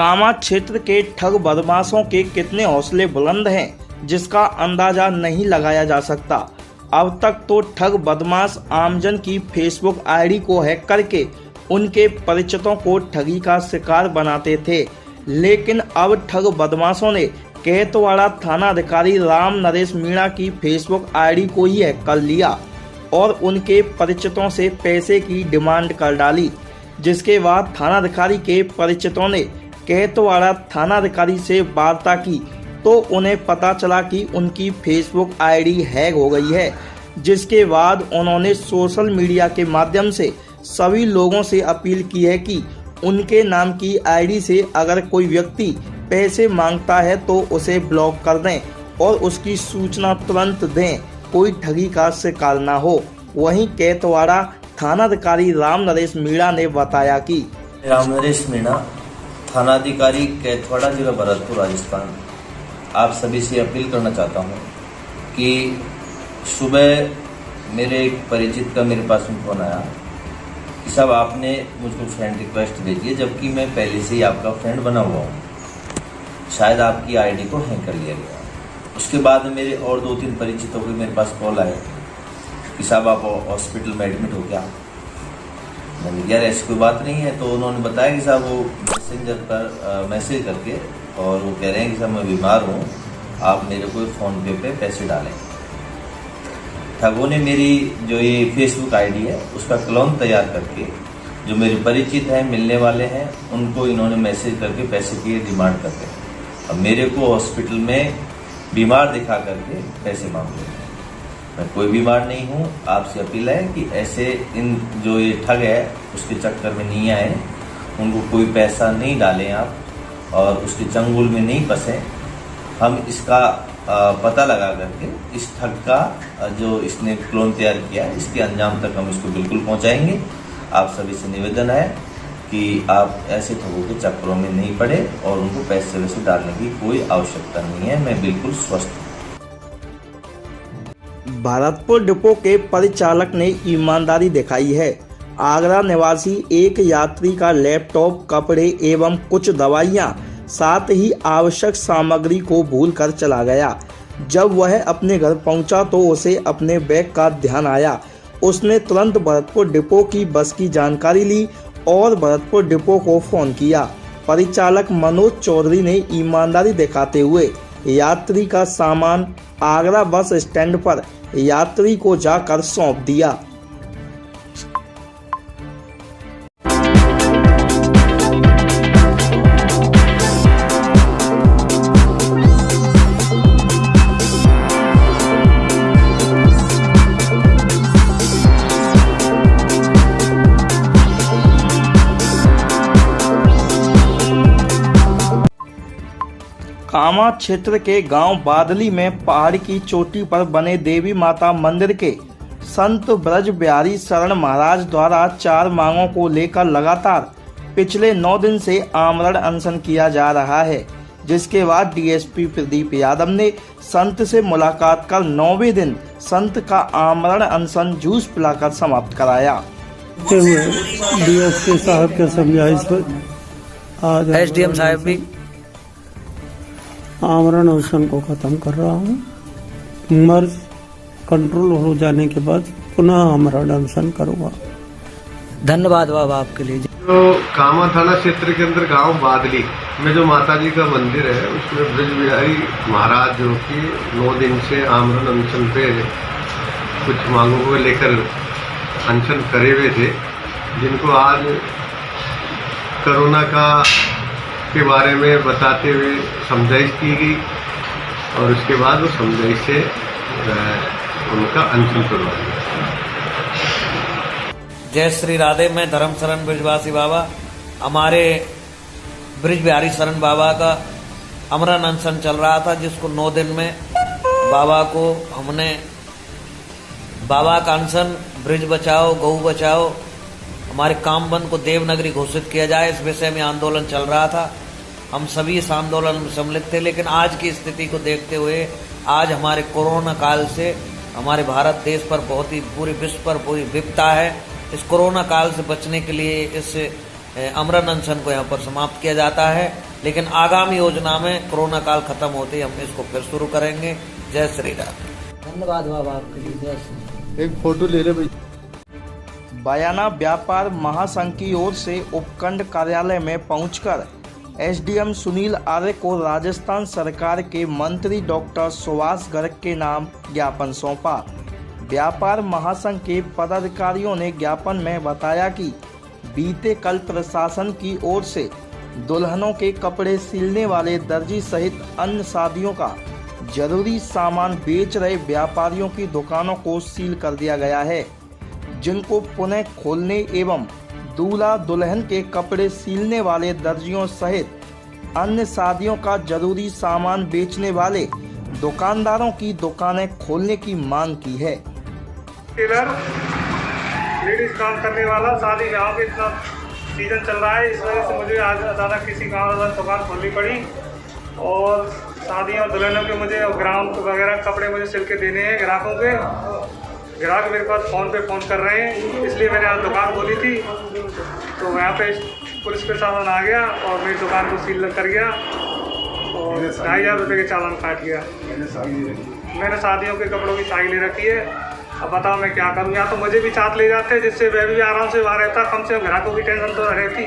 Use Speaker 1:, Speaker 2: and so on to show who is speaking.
Speaker 1: कामा क्षेत्र के ठग बदमाशों के कितने हौसले बुलंद हैं जिसका अंदाजा नहीं लगाया जा सकता। अब तक तो ठग बदमाश आमजन की फेसबुक आईडी को हैक करके उनके परिचितों को ठगी का शिकार बनाते थे, लेकिन अब ठग बदमाशों ने केतवाड़ा थानाधिकारी राम नरेश मीणा की फेसबुक आईडी को ही हैक कर लिया और उनके परिचितों से पैसे की डिमांड कर डाली। जिसके बाद थानाधिकारी के परिचितों ने केतवाड़ा थानाधिकारी से वार्ता की तो उन्हें पता चला कि उनकी फेसबुक आईडी हैक हो गई है। जिसके बाद उन्होंने सोशल मीडिया के माध्यम से सभी लोगों से अपील की है कि उनके नाम की आईडी से अगर कोई व्यक्ति पैसे मांगता है तो उसे ब्लॉक कर दें और उसकी सूचना तुरंत दें, कोई ठगी का शिकार न हो। वहीं केतवाड़ा थानाधिकारी राम नरेश मीणा ने बताया कि
Speaker 2: राम नरेश मीणा, थानाधिकारी केतवाड़ा, जिला भरतपुर, राजस्थान। आप सभी से अपील करना चाहता हूं कि सुबह मेरे एक परिचित का मेरे पास में फोन आया कि साहब आपने मुझको फ्रेंड रिक्वेस्ट भेजी है, जबकि मैं पहले से ही आपका फ्रेंड बना हुआ हूँ। शायद आपकी आईडी को हैक कर लिया गया। उसके बाद मेरे और 2-3 परिचितों के मेरे पास कॉल आए कि साहब आप हॉस्पिटल में एडमिट हो गया। मैंने कहा यार ऐसी कोई बात नहीं है। तो उन्होंने बताया कि साहब वो मैसेंजर पर मैसेज करके और वो कह रहे हैं कि साहब मैं बीमार हूँ, आप मेरे को फ़ोन पे पैसे डालें। ठगों ने मेरी जो ये फेसबुक आईडी है उसका क्लोन तैयार करके जो मेरे परिचित हैं, मिलने वाले हैं, उनको इन्होंने मैसेज करके पैसे की डिमांड करते हैं। अब मेरे को हॉस्पिटल में बीमार दिखा करके पैसे मांग रहे हैं। मैं कोई बीमार नहीं हूँ। आपसे अपील है कि ऐसे इन जो ये ठग है उसके चक्कर में नहीं आए, उनको कोई पैसा नहीं डालें आप और उसके चंगुल में नहीं फंसे। हम इसका पता लगा करके इस ठग का जो इसने क्लोन तैयार किया है इसके अंजाम तक हम इसको बिल्कुल पहुँचाएंगे। आप सभी से निवेदन है कि आप ऐसे ठगों के चक्करों में नहीं पड़े और उनको पैसे वैसे डालने की कोई आवश्यकता नहीं है। मैं बिल्कुल स्वस्थ हूँ।
Speaker 1: भरतपुर डिपो के परिचालक ने ईमानदारी दिखाई है। आगरा निवासी एक यात्री का लैपटॉप, कपड़े एवं कुछ दवाइयां साथ ही आवश्यक सामग्री को भूलकर चला गया। जब वह अपने घर पहुंचा तो उसे अपने बैग का ध्यान आया। उसने तुरंत भरतपुर डिपो की बस की जानकारी ली और भरतपुर डिपो को फोन किया। परिचालक मनोज चौधरी ने ईमानदारी दिखाते हुए यात्री का सामान आगरा बस स्टैंड पर यात्री को जाकर सौंप दिया। कामा क्षेत्र के गांव बादली में पहाड़ की चोटी पर बने देवी माता मंदिर के संत ब्रज बिहारी शरण महाराज द्वारा 4 मांगों को लेकर लगातार पिछले 9 दिन से आमरण अनशन किया जा रहा है। जिसके बाद डीएसपी प्रदीप यादव ने संत से मुलाकात कर 9वें दिन संत का आमरण अनशन जूस पिलाकर समाप्त कराया।
Speaker 3: डीएसपी साहब के समझाइश पर आज
Speaker 4: एसडीएम साहब भी
Speaker 3: आमरण अनशन को खत्म कर रहा हूँ। मर्ज कंट्रोल हो जाने के बाद पुनः आमरण अनशन करूँगा।
Speaker 4: धन्यवाद बाबा आपके लिए।
Speaker 5: तो कामा थाना क्षेत्र के अंदर गांव बादली में जो माता जी का मंदिर है उसमें ब्रज बिहारी महाराज जो कि 9 दिन से आमरण अनशन पे कुछ मांगों को लेकर अनशन करे हुए थे, जिनको आज कोरोना के बारे में बताते हुए समझाइश की गई और उसके बाद वो समझाइश से उनका अनशन करवा दिया।
Speaker 4: जय श्री राधे। मैं धर्म शरण ब्रिजवासी बाबा, हमारे ब्रिज बिहारी शरण बाबा का आमरण अनशन चल रहा था, जिसको 9 दिन में बाबा को हमने बाबा का अनशन ब्रिज बचाओ गौ बचाओ हमारे काम बंद को देवनगरी घोषित किया जाए, इस विषय में आंदोलन चल रहा था। हम सभी इस आंदोलन में सम्मिलित थे, लेकिन आज की स्थिति को देखते हुए आज हमारे कोरोना काल से हमारे भारत देश पर बहुत ही पूरे विश्व पर पूरी विपदा है। इस कोरोना काल से बचने के लिए इस आमरण अनशन को यहाँ पर समाप्त किया जाता है। लेकिन आगामी योजना में कोरोना काल खत्म होते ही हम इसको फिर शुरू करेंगे। जय श्री राम।
Speaker 6: धन्यवाद बाबा आपके लिए। जय श्री।
Speaker 5: एक फोटो ले ले भाई।
Speaker 1: बयाना व्यापार महासंघ की ओर से उपखंड कार्यालय में पहुंचकर एसडीएम सुनील आर्य को राजस्थान सरकार के मंत्री डॉक्टर सुभाष गर्ग के नाम ज्ञापन सौंपा। व्यापार महासंघ के पदाधिकारियों ने ज्ञापन में बताया कि बीते कल प्रशासन की ओर से दुल्हनों के कपड़े सिलने वाले दर्जी सहित अन्य शादियों का जरूरी सामान बेच रहे व्यापारियों की दुकानों को सील कर दिया गया है, जिनको पुनः खोलने एवं दूल्हा दुल्हन के कपड़े सिलने वाले दर्जियों सहित अन्य शादियों का जरूरी सामान बेचने वाले दुकानदारों की दुकानें खोलने की मांग की है।
Speaker 7: टेलर लेडीज काम करने वाला शादी ब्याह के इतना सीजन चल रहा है, इस वजह से मुझे आज अचानक किसी गाँव दुकान खोलनी पड़ी और शादियों और दुल्हनों के मुझे ग्राउंड वगैरह कपड़े मुझे सिल के देने हैं ग्राहकों के। ग्राहक मेरे पास फ़ोन पे फ़ोन कर रहे हैं, इसलिए मैंने आज दुकान खोली थी। तो यहाँ पे पुलिस प्रशासन आ गया और मेरी दुकान को सील कर गया और 2,500 रुपये के चालान काट गया। मैंने शादियों के कपड़ों की साई ले रखी है। अब बताओ मैं क्या करूँ, या तो मुझे भी साथ ले जाते जिससे वह भी आराम से वहाँ रहता, कम से कम ग्राहकों की टेंशन तो रहती।